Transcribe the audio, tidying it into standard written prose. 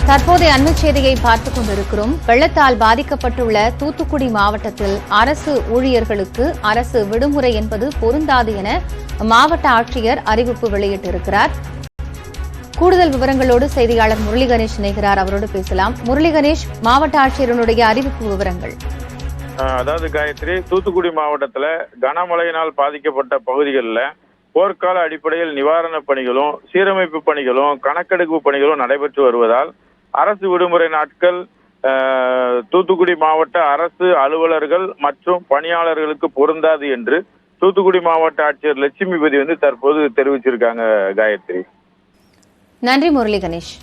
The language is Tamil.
தற்போதைய அண்மைச் செய்தியை பார்த்துக் கொண்டிருக்கிறோம். வெள்ளத்தால் பாதிக்கப்பட்டுள்ள தூத்துக்குடி மாவட்டத்தில் அரசு ஊழியர்களுக்கு அரசு விடுமுறை என்பது பொருந்தாது என மாவட்ட ஆட்சியர் அறிவிப்பு வெளியிட்டிருக்கிறார். கூடுதல் விவரங்களோடு செய்தியாளர் முரளி கணேஷ் இணைகிறார். அவரோடு பேசலாம். முரளி கணேஷ், மாவட்ட ஆட்சியருடைய அறிவிப்பு விவரங்கள். அதாவது காயத்ரி, தூத்துக்குடி மாவட்டத்தில் கனமழையினால் பாதிக்கப்பட்ட பகுதிகளில் போர்க்கால அடிப்படையில் நிவாரணப் பணிகளும் சீரமைப்பு பணிகளும் கணக்கெடுப்பு பணிகளும் நடைபெற்று வருவதால் அரசு விடுமுறை நாட்கள் தூத்துக்குடி மாவட்ட அரசு அலுவலர்கள் மற்றும் பணியாளர்களுக்கு பொருந்தாது என்று தூத்துக்குடி மாவட்ட ஆட்சியர் லட்சுமிபதி தற்போது தெரிவிச்சிருக்காங்க. காயத்ரி, நன்றி முரளி கணேஷ்.